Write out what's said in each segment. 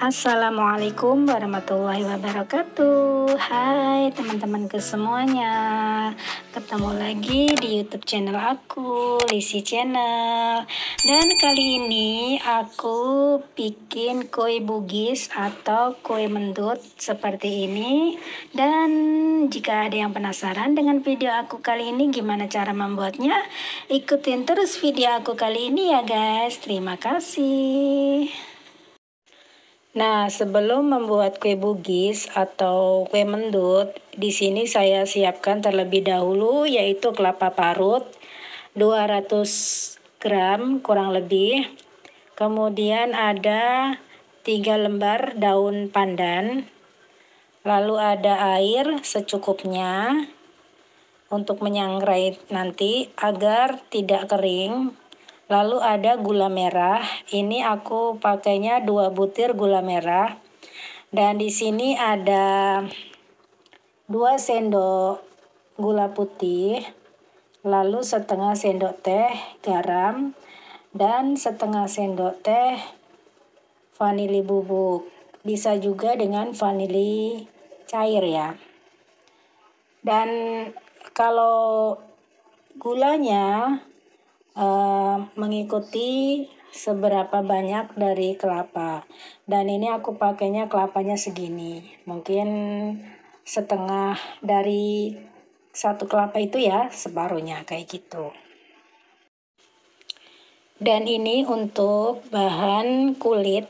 Assalamualaikum warahmatullahi wabarakatuh. Hai teman-temanku semuanya, ketemu lagi di YouTube channel aku, Lisi Channel. Dan kali ini aku bikin kue bugis atau kue mendut seperti ini. Dan jika ada yang penasaran dengan video aku kali ini gimana cara membuatnya, ikutin terus video aku kali ini ya guys. Terima kasih. Nah, sebelum membuat kue bugis atau kue mendut, di sini saya siapkan terlebih dahulu yaitu kelapa parut 200 gram kurang lebih. Kemudian ada 3 lembar daun pandan. Lalu ada air secukupnya untuk menyangrai nanti agar tidak kering. Lalu ada gula merah. Ini aku pakainya 2 butir gula merah. Dan di sini ada 2 sendok gula putih. Lalu setengah sendok teh garam dan setengah sendok teh vanili bubuk. Bisa juga dengan vanili cair ya. Dan kalau gulanya mengikuti seberapa banyak dari kelapa, dan ini aku pakainya kelapanya segini, mungkin setengah dari satu kelapa itu ya, separuhnya kayak gitu. Dan ini untuk bahan kulit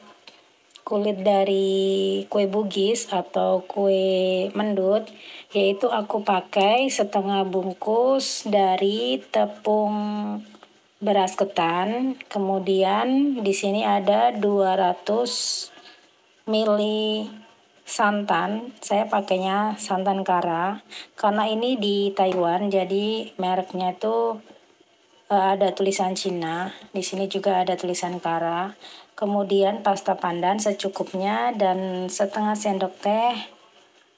dari kue bugis atau kue mendut, yaitu aku pakai setengah bungkus dari tepung beras ketan. Kemudian di sini ada 200 ml santan. Saya pakainya santan kara karena ini di Taiwan, jadi mereknya itu ada tulisan Cina. Di sini juga ada tulisan kara. Kemudian pasta pandan secukupnya dan setengah sendok teh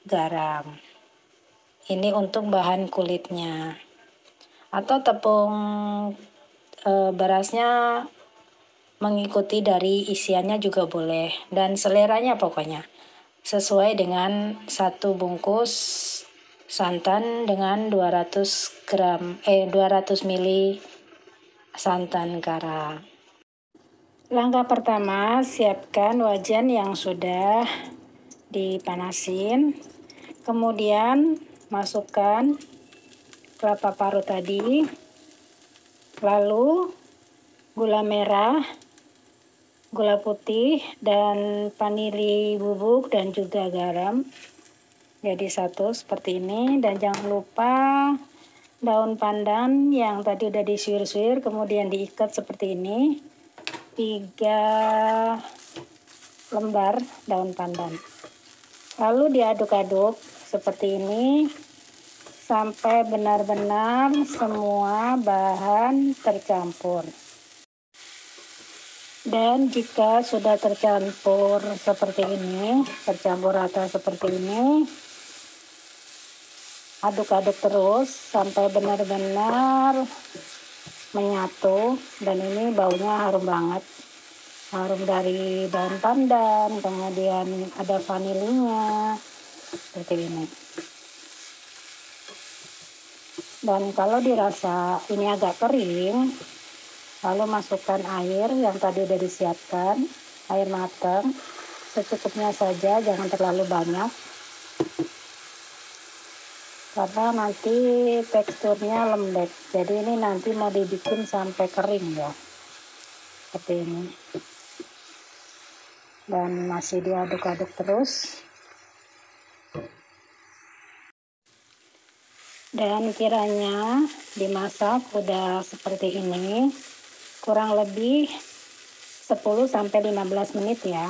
garam. Ini untuk bahan kulitnya. Atau tepung berasnya mengikuti dari isiannya juga boleh, dan seleranya pokoknya sesuai dengan 1 bungkus santan dengan 200 ml santan kara. Langkah pertama, siapkan wajan yang sudah dipanasin. Kemudian masukkan kelapa parut tadi, lalu gula merah, gula putih, dan vanili bubuk dan juga garam. Jadi satu seperti ini. Dan jangan lupa daun pandan yang tadi udah disuir-suir kemudian diikat seperti ini. 3 lembar daun pandan. Lalu diaduk-aduk seperti ini sampai benar-benar semua bahan tercampur. Dan jika sudah tercampur seperti ini, tercampur rata seperti ini, aduk-aduk terus sampai benar-benar menyatu. Dan ini baunya harum banget, harum dari daun pandan, kemudian ada vanilinya seperti ini. Dan kalau dirasa ini agak kering, lalu masukkan air yang tadi udah disiapkan, air matang secukupnya saja, jangan terlalu banyak karena nanti teksturnya lembek. Jadi ini nanti mau dibikin sampai kering ya, seperti ini. Dan masih diaduk-aduk terus. Dan kiranya dimasak udah seperti ini kurang lebih 10-15 menit ya.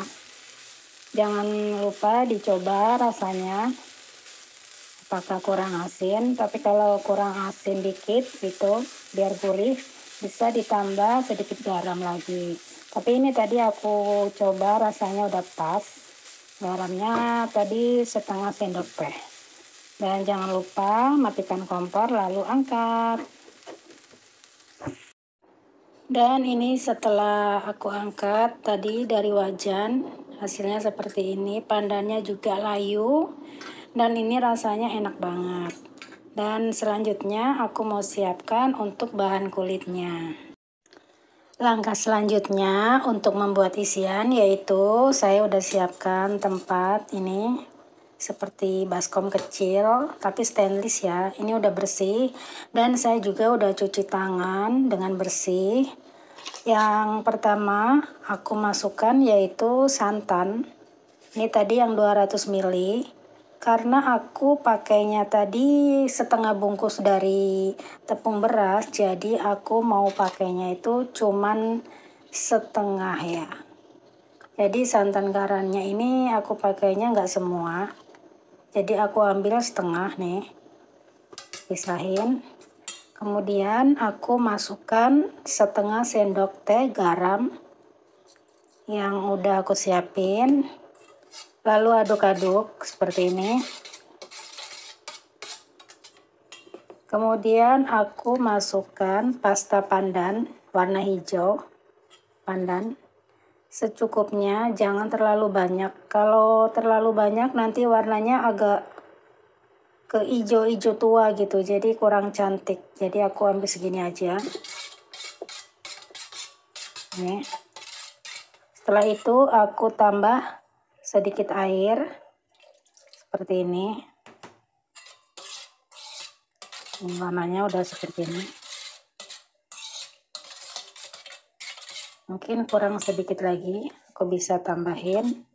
Jangan lupa dicoba rasanya apakah kurang asin. Tapi kalau kurang asin dikit gitu biar gurih, bisa ditambah sedikit garam lagi. Tapi ini tadi aku coba rasanya udah pas. Garamnya tadi setengah sendok teh. Dan jangan lupa matikan kompor lalu angkat. Dan ini setelah aku angkat tadi dari wajan, Hasilnya seperti ini, pandannya juga layu dan ini rasanya enak banget. Dan selanjutnya aku mau siapkan untuk bahan kulitnya. Langkah selanjutnya untuk membuat isian yaitu saya udah siapkan tempat ini seperti baskom kecil tapi stainless ya. Ini udah bersih dan saya juga udah cuci tangan dengan bersih. Yang pertama aku masukkan yaitu santan. Ini tadi yang 200 ml. Karena aku pakainya tadi setengah bungkus dari tepung beras, jadi aku mau pakainya itu cuman setengah ya. Jadi santan karannya ini aku pakainya nggak semua. Jadi aku ambil setengah nih, pisahin. Kemudian aku masukkan setengah sendok teh garam yang udah aku siapin. Lalu aduk-aduk seperti ini. Kemudian aku masukkan pasta pandan warna hijau. Pandan secukupnya, jangan terlalu banyak. Kalau terlalu banyak nanti warnanya agak ke hijau-hijau tua gitu, jadi kurang cantik. Jadi aku ambil segini aja. Nih. Setelah itu aku tambah sedikit air seperti ini. Warnanya udah seperti ini. Mungkin kurang sedikit lagi, aku bisa tambahin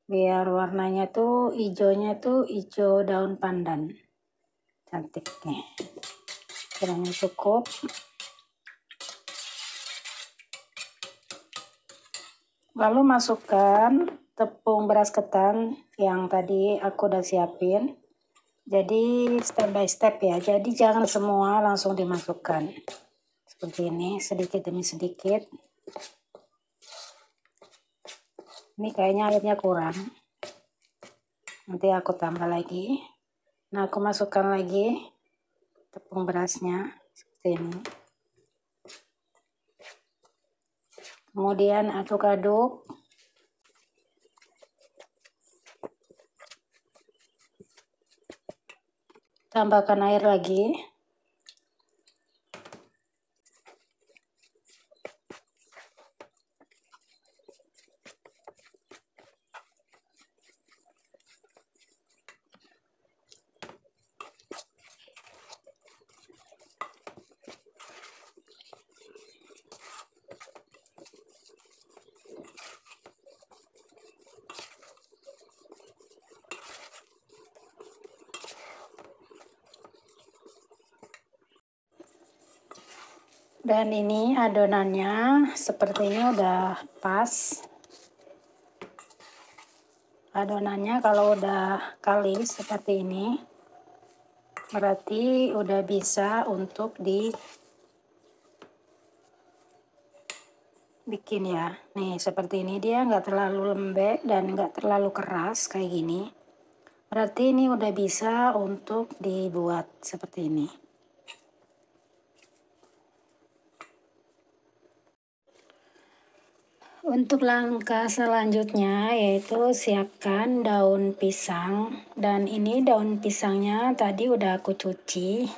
biar warnanya tuh hijaunya tuh hijau daun pandan. Cantik nih. Kiranya cukup. Lalu masukkan tepung beras ketan yang tadi aku udah siapin. Jadi step by step ya. Jadi jangan semua langsung dimasukkan. Seperti ini, sedikit demi sedikit. Ini kayaknya airnya kurang. Nanti aku tambah lagi. Nah, aku masukkan lagi tepung berasnya seperti ini. Kemudian aduk-aduk. Tambahkan air lagi. Dan ini adonannya sepertinya udah pas. Adonannya kalau udah kalis seperti ini, berarti udah bisa untuk dibikin ya. Nih seperti ini, dia nggak terlalu lembek dan nggak terlalu keras kayak gini. Berarti ini udah bisa untuk dibuat seperti ini. Untuk langkah selanjutnya yaitu siapkan daun pisang. Dan ini daun pisangnya tadi udah aku cuci,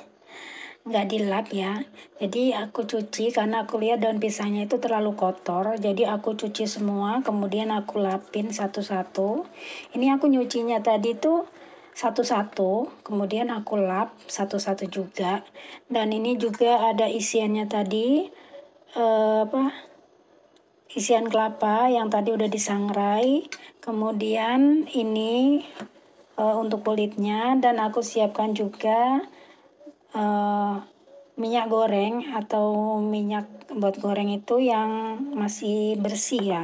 nggak dilap ya. Jadi aku cuci karena aku lihat daun pisangnya itu terlalu kotor. Jadi aku cuci semua, kemudian aku lapin satu-satu. Ini aku nyucinya tadi tuh satu-satu, kemudian aku lap satu-satu juga. Dan ini juga ada isiannya tadi, isian kelapa yang tadi udah disangrai. Kemudian ini untuk kulitnya, dan aku siapkan juga minyak goreng atau minyak buat goreng itu yang masih bersih ya,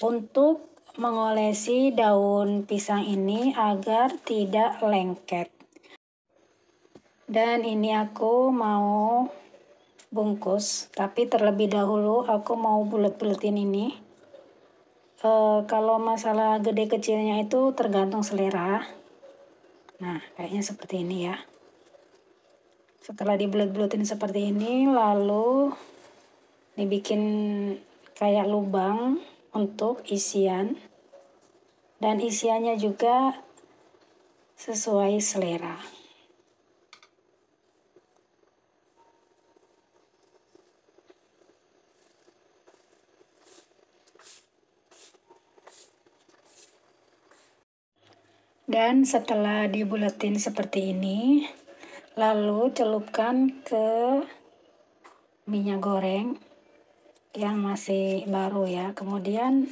untuk mengolesi daun pisang ini agar tidak lengket. Dan ini aku mau bungkus, tapi terlebih dahulu aku mau bulet-buletin ini. Kalau masalah gede kecilnya itu tergantung selera. Nah, kayaknya seperti ini ya. Setelah dibulet-buletin seperti ini, lalu dibikin kayak lubang untuk isian, dan isiannya juga sesuai selera. Dan setelah dibulatin seperti ini, lalu celupkan ke minyak goreng yang masih baru ya. Kemudian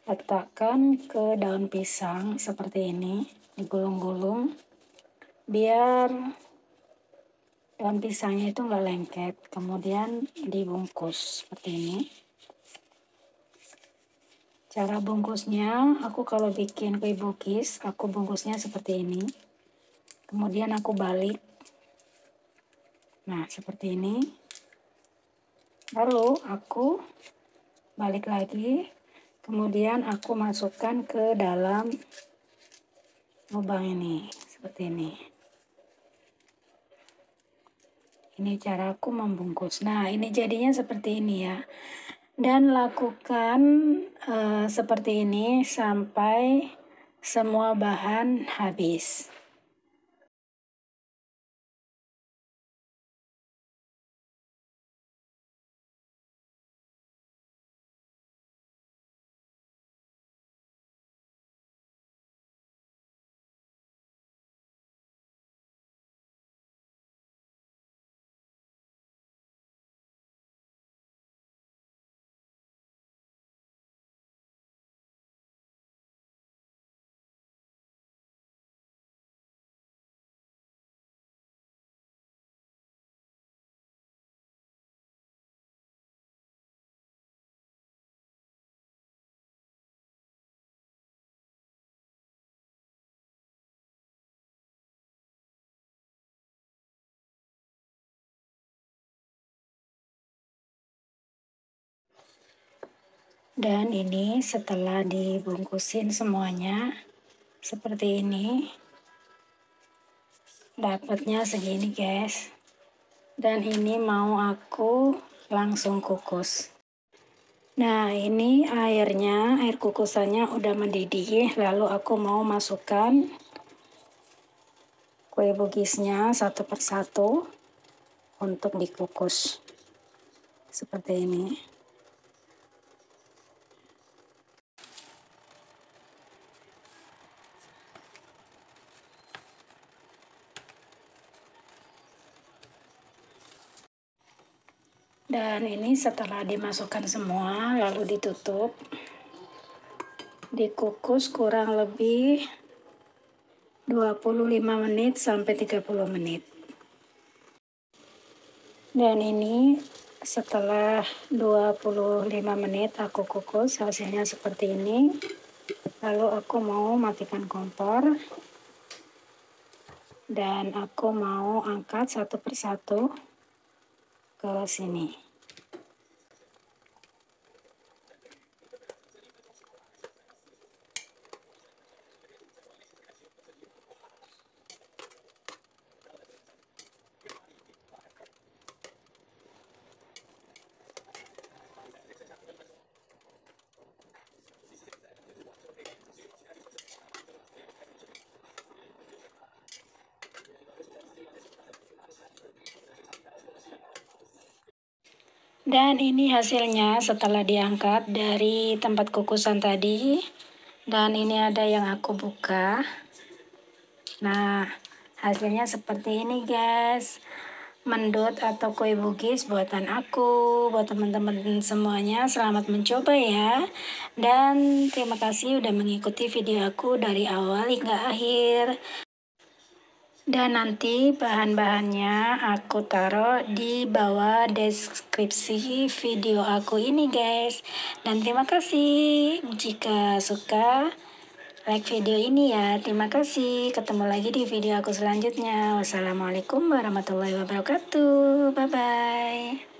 letakkan ke daun pisang seperti ini, digulung-gulung biar daun pisangnya itu nggak lengket. Kemudian dibungkus seperti ini. Cara bungkusnya, aku kalau bikin kue bugis, aku bungkusnya seperti ini. Kemudian aku balik. Nah, seperti ini. Lalu aku balik lagi. Kemudian aku masukkan ke dalam lubang ini, seperti ini. Ini cara aku membungkus. Nah, ini jadinya seperti ini ya. Dan lakukan seperti ini sampai semua bahan habis. Dan ini setelah dibungkusin semuanya seperti ini, dapatnya segini guys. Dan ini mau aku langsung kukus. Nah, ini airnya, air kukusannya udah mendidih. Lalu aku mau masukkan kue bugisnya satu persatu untuk dikukus seperti ini. Dan ini setelah dimasukkan semua, lalu ditutup, dikukus kurang lebih 25 menit sampai 30 menit. Dan ini setelah 25 menit aku kukus, hasilnya seperti ini. Lalu aku mau matikan kompor. Dan aku mau angkat satu persatu ke sini. Dan ini hasilnya setelah diangkat dari tempat kukusan tadi. Dan ini ada yang aku buka. Nah, hasilnya seperti ini guys. Mendut atau kue bugis buatan aku. Buat teman-teman semuanya, selamat mencoba ya. Dan terima kasih udah mengikuti video aku dari awal hingga akhir. Dan nanti bahan-bahannya aku taruh di bawah deskripsi video aku ini guys. Dan terima kasih jika suka, like video ini ya. Terima kasih. Ketemu lagi di video aku selanjutnya. Wassalamualaikum warahmatullahi wabarakatuh. Bye-bye.